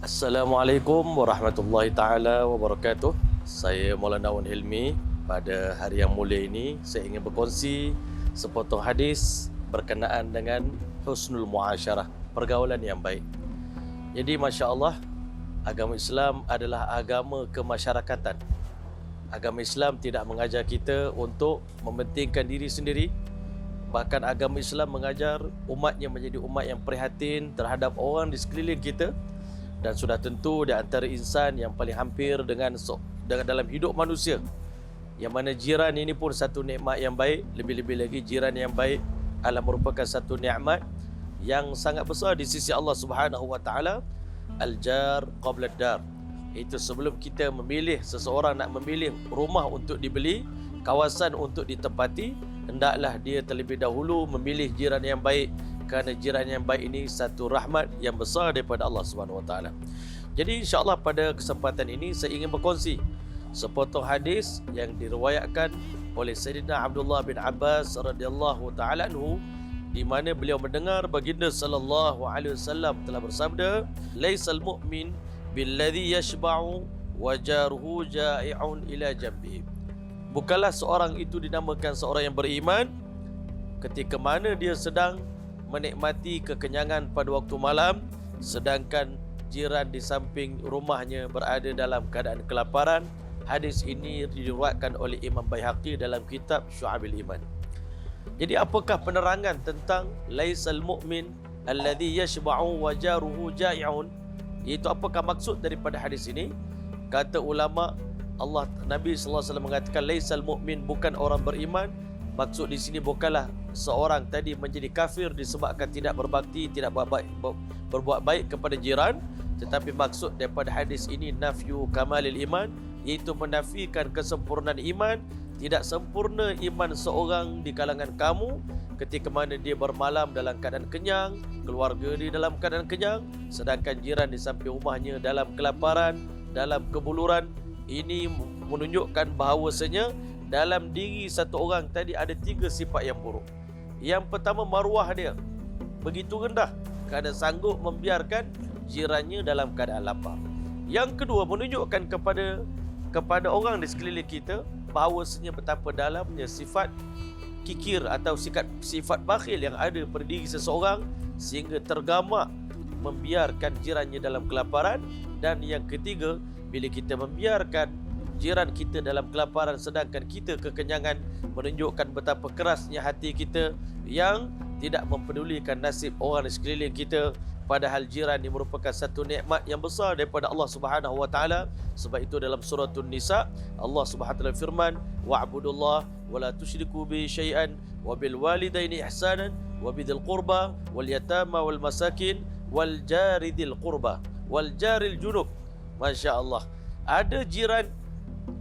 Assalamualaikum warahmatullahi taala wabarakatuh. Saya Maulana Wan Hilmi. Pada hari yang mulia ini saya ingin berkongsi sepotong hadis berkenaan dengan husnul muasyarah, pergaulan yang baik. Jadi masya-Allah, agama Islam adalah agama kemasyarakatan. Agama Islam tidak mengajar kita untuk mementingkan diri sendiri. Bahkan agama Islam mengajar umatnya menjadi umat yang prihatin terhadap orang di sekeliling kita. Dan sudah tentu di antara insan yang paling hampir dengan dalam hidup manusia, yang mana jiran ini pun satu nikmat yang baik. Lebih-lebih lagi jiran yang baik adalah merupakan satu nikmat yang sangat besar di sisi Allah Subhanahu wa taala. Al-jar qabla ad-dar. Itu sebelum kita memilih, seseorang nak memilih rumah untuk dibeli, kawasan untuk ditempati, hendaklah dia terlebih dahulu memilih jiran yang baik, kerana jiran yang baik ini satu rahmat yang besar daripada Allah Subhanahu wa taala. Jadi insya-Allah pada kesempatan ini saya ingin berkongsi sepotong hadis yang diriwayatkan oleh Sayyidina Abdullah bin Abbas radhiyallahu taala anhu, di mana beliau mendengar baginda sallallahu alaihi wasallam telah bersabda, "Laisal mu'min billadhi yashba'u wa jaruhu ja'i'un ila jambihi." Bukanlah seorang itu dinamakan seorang yang beriman ketika mana dia sedang menikmati kekenyangan pada waktu malam, sedangkan jiran di samping rumahnya berada dalam keadaan kelaparan. Hadis ini diriwayatkan oleh Imam Baihaqi dalam kitab Syu'abil Iman. Jadi apakah penerangan tentang laisal mu'min alladhi yashba'u wa jaruhu ja'i'un? Itu apakah maksud daripada hadis ini? Kata ulama, Nabi sallallahu alaihi wasallam mengatakan laisal mu'min, bukan orang beriman. Maksud di sini bukanlah seorang tadi menjadi kafir disebabkan tidak berbakti, tidak berbuat baik kepada jiran, tetapi maksud daripada hadis ini nafyu kamalil iman, iaitu menafikan kesempurnaan iman. Tidak sempurna iman seorang di kalangan kamu ketika mana dia bermalam dalam keadaan kenyang, keluarga dia dalam keadaan kenyang, sedangkan jiran di samping rumahnya dalam kelaparan, dalam kebuluran. Ini menunjukkan bahawasanya dalam diri satu orang tadi ada tiga sifat yang buruk. Yang pertama, maruah dia begitu rendah kerana sanggup membiarkan jirannya dalam keadaan lapar. Yang kedua, menunjukkan kepada orang di sekeliling kita bahawasanya betapa dalamnya sifat kikir atau sifat bakhil yang ada pada diri seseorang sehingga tergamak membiarkan jirannya dalam kelaparan. Dan yang ketiga, bila kita membiarkan jiran kita dalam kelaparan sedangkan kita kekenyangan, menunjukkan betapa kerasnya hati kita yang tidak mempedulikan nasib orang di sekeliling kita, padahal jiran ini merupakan satu nikmat yang besar daripada Allah Subhanahu wa taala. Sebab itu dalam surah An-Nisa Allah Subhanahu wa taala firman, wa'budullah wa la tusyriku bi syai'an wa bil walidaini ihsanan wa bidzil qurba wal yatama wal masakin wal jari dzil qurba wal jaril junub. Masya-Allah, ada jiran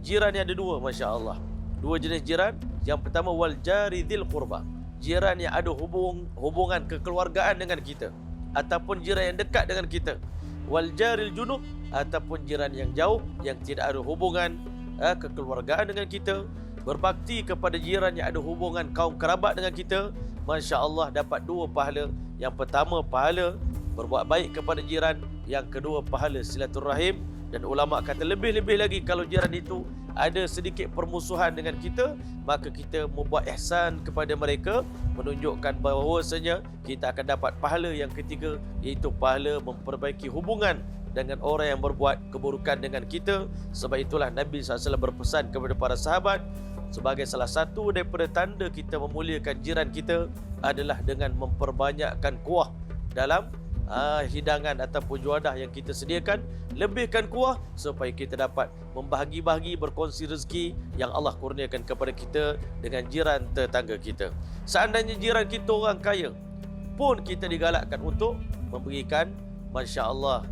yang ada dua, masya-Allah. Dua jenis jiran. Yang pertama, wal jari dzil qurba, jiran yang ada hubungan kekeluargaan dengan kita ataupun jiran yang dekat dengan kita. Wal jaril junub, ataupun jiran yang jauh yang tidak ada hubungan kekeluargaan dengan kita. Berbakti kepada jiran yang ada hubungan kaum kerabat dengan kita, masya-Allah, dapat dua pahala. Yang pertama, pahala berbuat baik kepada jiran. Yang kedua, pahala silaturahim. Dan ulama kata lebih-lebih lagi kalau jiran itu ada sedikit permusuhan dengan kita, maka kita membuat ihsan kepada mereka, menunjukkan bahawasanya kita akan dapat pahala yang ketiga, iaitu pahala memperbaiki hubungan dengan orang yang berbuat keburukan dengan kita. Sebab itulah Nabi SAW berpesan kepada para sahabat, sebagai salah satu daripada tanda kita memuliakan jiran kita adalah dengan memperbanyakkan kuah dalam hidangan ataupun juadah yang kita sediakan. Lebihkan kuah supaya kita dapat membahagi-bahagi, berkongsi rezeki yang Allah kurniakan kepada kita dengan jiran tetangga kita. Seandainya jiran kita orang kaya pun kita digalakkan untuk memberikan, masya-Allah,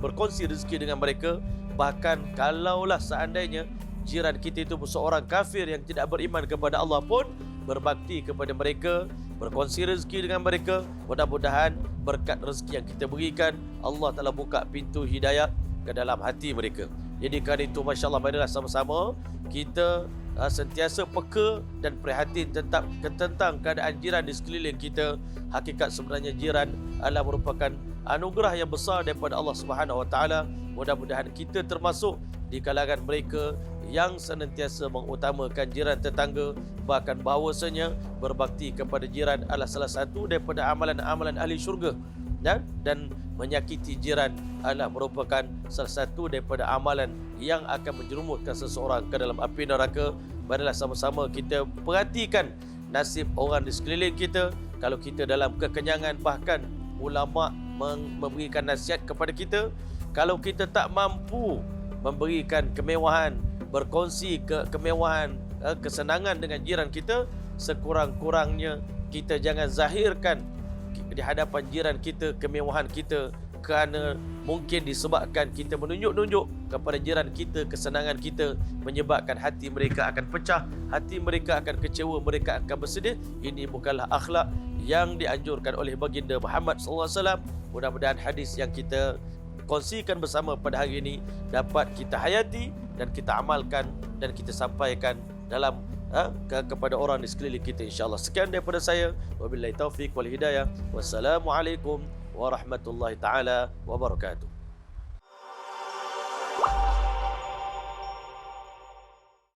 berkongsi rezeki dengan mereka. Bahkan kalaulah seandainya jiran kita itu seorang kafir yang tidak beriman kepada Allah pun, berbakti kepada mereka, berkongsi rezeki dengan mereka. Mudah-mudahan berkat rezeki yang kita berikan, Allah telah buka pintu hidayah ke dalam hati mereka. Jadi kerana itu, masya-Allah, marilah sama-sama kita sentiasa peka dan prihatin tentang keadaan jiran di sekeliling kita. Hakikat sebenarnya jiran adalah merupakan anugerah yang besar daripada Allah Subhanahu Wa Taala. Mudah-mudahan kita termasuk di kalangan mereka yang senantiasa mengutamakan jiran tetangga, bahkan bahawasanya berbakti kepada jiran adalah salah satu daripada amalan-amalan ahli syurga, dan menyakiti jiran adalah merupakan salah satu daripada amalan yang akan menjerumuskan seseorang ke dalam api neraka. Marilah sama-sama kita perhatikan nasib orang di sekeliling kita. Kalau kita dalam kekenyangan, bahkan ulama memberikan nasihat kepada kita, kalau kita tak mampu memberikan kemewahan, berkongsi kemewahan, kesenangan dengan jiran kita, sekurang-kurangnya kita jangan zahirkan di hadapan jiran kita kemewahan kita, kerana mungkin disebabkan kita menunjuk-nunjuk kepada jiran kita kesenangan kita, menyebabkan hati mereka akan pecah, hati mereka akan kecewa, mereka akan bersedih. Ini bukanlah akhlak yang dianjurkan oleh baginda Muhammad SAW. Mudah-mudahan hadis yang kita kongsikan bersama pada hari ini dapat kita hayati dan kita amalkan dan kita sampaikan dalam kepada orang di sekeliling kita, insya-Allah. Sekian daripada saya, wabillahi taufik wal hidayah. Wassalamualaikum warahmatullahi taala wabarakatuh.